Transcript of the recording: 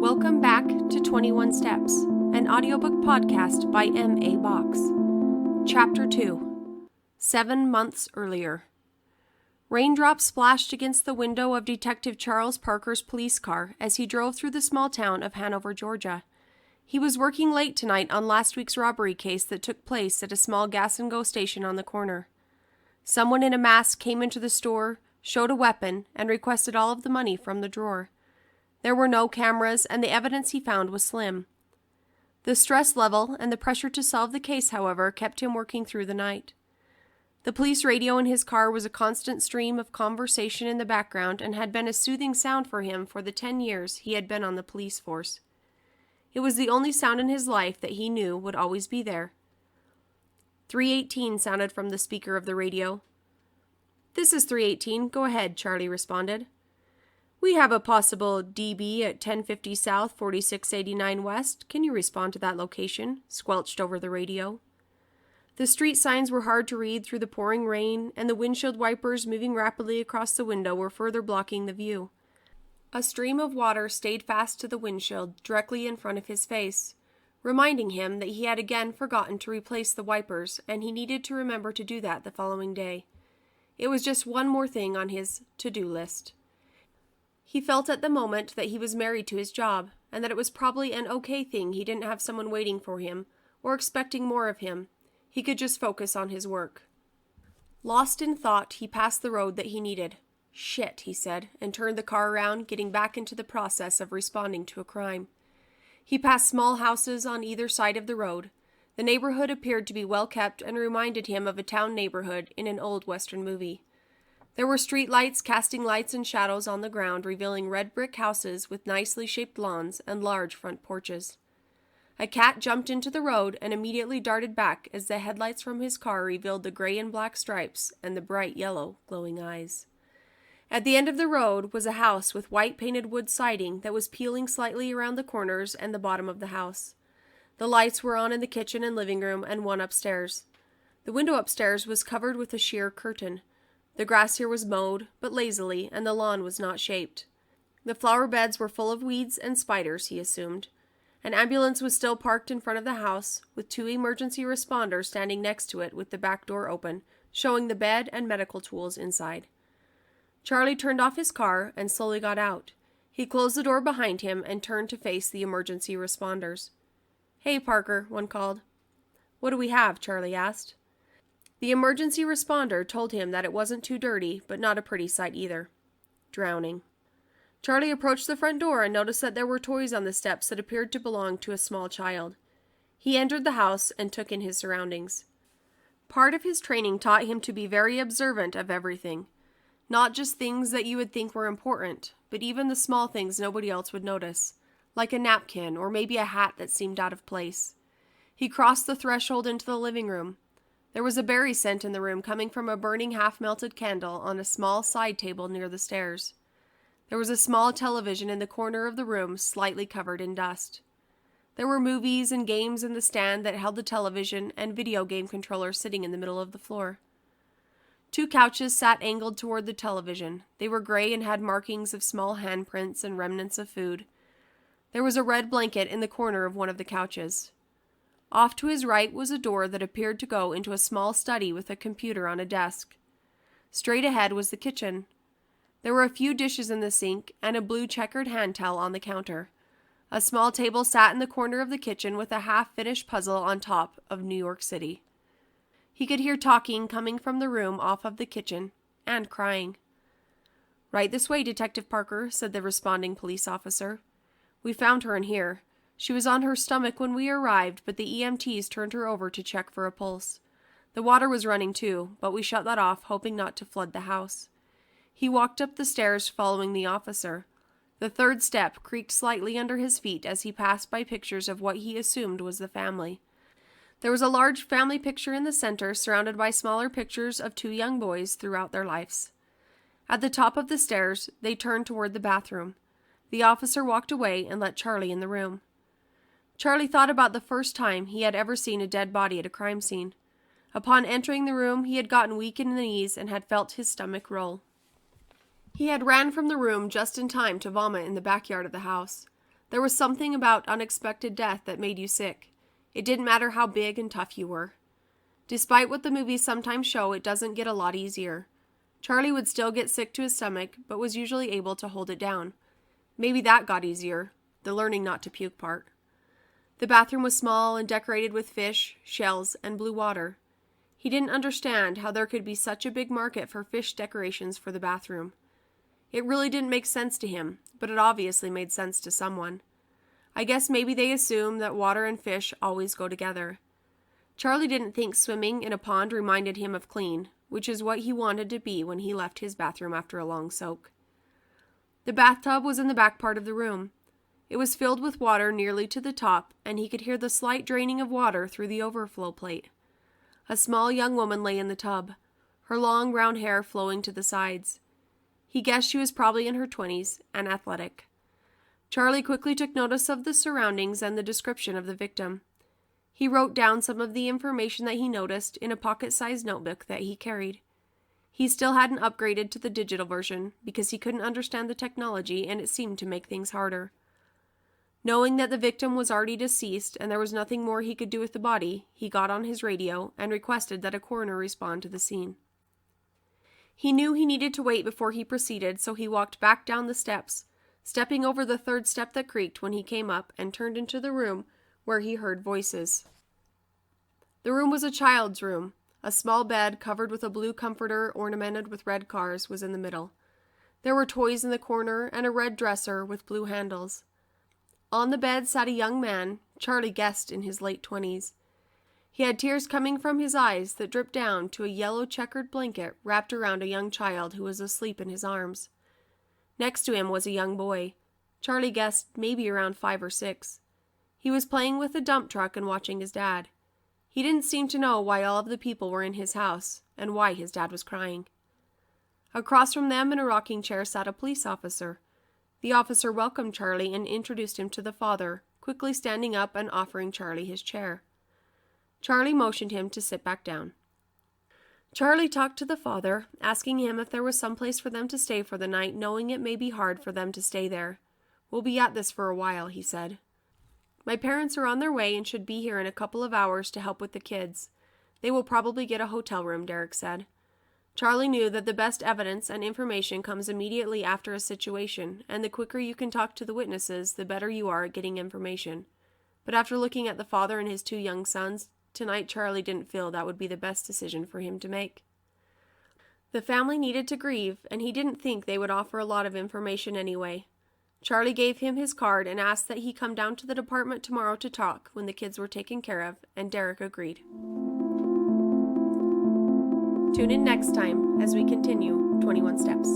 Welcome back to 21 Steps, an audiobook podcast by M.A. Box. Chapter 2. 7 months earlier. Raindrops splashed against the window of Detective Charles Parker's police car as he drove through the small town of Hanover, Georgia. He was working late tonight on last week's robbery case that took place at a small gas-and-go station on the corner. Someone in a mask came into the store, showed a weapon, and requested all of the money from the drawer. There were no cameras, and the evidence he found was slim. The stress level and the pressure to solve the case, however, kept him working through the night. The police radio in his car was a constant stream of conversation in the background and had been a soothing sound for him for the 10 years he had been on the police force. It was the only sound in his life that he knew would always be there. 318 sounded from the speaker of the radio. "This is 318. Go ahead," Charlie responded. "We have a possible DB at 1050 South, 4689 West. Can you respond to that location?" squelched over the radio. The street signs were hard to read through the pouring rain, and the windshield wipers moving rapidly across the window were further blocking the view. A stream of water stayed fast to the windshield directly in front of his face, reminding him that he had again forgotten to replace the wipers, and he needed to remember to do that the following day. It was just one more thing on his to-do list. He felt at the moment that he was married to his job, and that it was probably an okay thing he didn't have someone waiting for him, or expecting more of him. He could just focus on his work. Lost in thought, he passed the road that he needed. "Shit," he said, and turned the car around, getting back into the process of responding to a crime. He passed small houses on either side of the road. The neighborhood appeared to be well kept and reminded him of a town neighborhood in an old Western movie. There were street lights casting lights and shadows on the ground, revealing red brick houses with nicely shaped lawns and large front porches. A cat jumped into the road and immediately darted back as the headlights from his car revealed the gray and black stripes and the bright yellow, glowing eyes. At the end of the road was a house with white painted wood siding that was peeling slightly around the corners and the bottom of the house. The lights were on in the kitchen and living room and one upstairs. The window upstairs was covered with a sheer curtain. The grass here was mowed, but lazily, and the lawn was not shaped. The flower beds were full of weeds and spiders, he assumed. An ambulance was still parked in front of the house, with 2 emergency responders standing next to it with the back door open, showing the bed and medical tools inside. Charlie turned off his car and slowly got out. He closed the door behind him and turned to face the emergency responders. "Hey, Parker," one called. "What do we have?" Charlie asked. The emergency responder told him that it wasn't too dirty, but not a pretty sight either. Drowning. Charlie approached the front door and noticed that there were toys on the steps that appeared to belong to a small child. He entered the house and took in his surroundings. Part of his training taught him to be very observant of everything. Not just things that you would think were important, but even the small things nobody else would notice, like a napkin or maybe a hat that seemed out of place. He crossed the threshold into the living room. There was a berry scent in the room coming from a burning half-melted candle on a small side table near the stairs. There was a small television in the corner of the room, slightly covered in dust. There were movies and games in the stand that held the television and video game controller sitting in the middle of the floor. 2 couches sat angled toward the television. They were gray and had markings of small handprints and remnants of food. There was a red blanket in the corner of one of the couches. Off to his right was a door that appeared to go into a small study with a computer on a desk. Straight ahead was the kitchen. There were a few dishes in the sink and a blue checkered hand towel on the counter. A small table sat in the corner of the kitchen with a half-finished puzzle on top of New York City. He could hear talking coming from the room off of the kitchen, and crying. "Right this way, Detective Parker," said the responding police officer. "We found her in here. She was on her stomach when we arrived, but the EMTs turned her over to check for a pulse. The water was running too, but we shut that off, hoping not to flood the house." He walked up the stairs following the officer. The 3rd step creaked slightly under his feet as he passed by pictures of what he assumed was the family. There was a large family picture in the center, surrounded by smaller pictures of 2 young boys throughout their lives. At the top of the stairs, they turned toward the bathroom. The officer walked away and let Charlie in the room. Charlie thought about the first time he had ever seen a dead body at a crime scene. Upon entering the room, he had gotten weak in the knees and had felt his stomach roll. He had ran from the room just in time to vomit in the backyard of the house. There was something about unexpected death that made you sick. It didn't matter how big and tough you were. Despite what the movies sometimes show, it doesn't get a lot easier. Charlie would still get sick to his stomach, but was usually able to hold it down. Maybe that got easier, the learning not to puke part. The bathroom was small and decorated with fish, shells, and blue water. He didn't understand how there could be such a big market for fish decorations for the bathroom. It really didn't make sense to him, but it obviously made sense to someone. I guess maybe they assume that water and fish always go together. Charlie didn't think swimming in a pond reminded him of clean, which is what he wanted to be when he left his bathroom after a long soak. The bathtub was in the back part of the room. It was filled with water nearly to the top, and he could hear the slight draining of water through the overflow plate. A small young woman lay in the tub, her long brown hair flowing to the sides. He guessed she was probably in her 20s and athletic. Charlie quickly took notice of the surroundings and the description of the victim. He wrote down some of the information that he noticed in a pocket-sized notebook that he carried. He still hadn't upgraded to the digital version because he couldn't understand the technology and it seemed to make things harder. Knowing that the victim was already deceased and there was nothing more he could do with the body, he got on his radio and requested that a coroner respond to the scene. He knew he needed to wait before he proceeded, so he walked back down the steps, stepping over the third step that creaked when he came up and turned into the room where he heard voices. The room was a child's room. A small bed covered with a blue comforter ornamented with red cars was in the middle. There were toys in the corner and a red dresser with blue handles. On the bed sat a young man, Charlie guessed in his late 20s. He had tears coming from his eyes that dripped down to a yellow checkered blanket wrapped around a young child who was asleep in his arms. Next to him was a young boy. Charlie guessed maybe around 5 or 6. He was playing with a dump truck and watching his dad. He didn't seem to know why all of the people were in his house and why his dad was crying. Across from them in a rocking chair sat a police officer. The officer welcomed Charlie and introduced him to the father, quickly standing up and offering Charlie his chair. Charlie motioned him to sit back down. Charlie talked to the father, asking him if there was some place for them to stay for the night, knowing it may be hard for them to stay there. "We'll be at this for a while," he said. "My parents are on their way and should be here in a couple of hours to help with the kids. They will probably get a hotel room," Derrick said. Charlie knew that the best evidence and information comes immediately after a situation, and the quicker you can talk to the witnesses, the better you are at getting information. But after looking at the father and his 2 young sons, tonight Charlie didn't feel that would be the best decision for him to make. The family needed to grieve, and he didn't think they would offer a lot of information anyway. Charlie gave him his card and asked that he come down to the department tomorrow to talk when the kids were taken care of, and Derrick agreed. Tune in next time as we continue 21 Steps.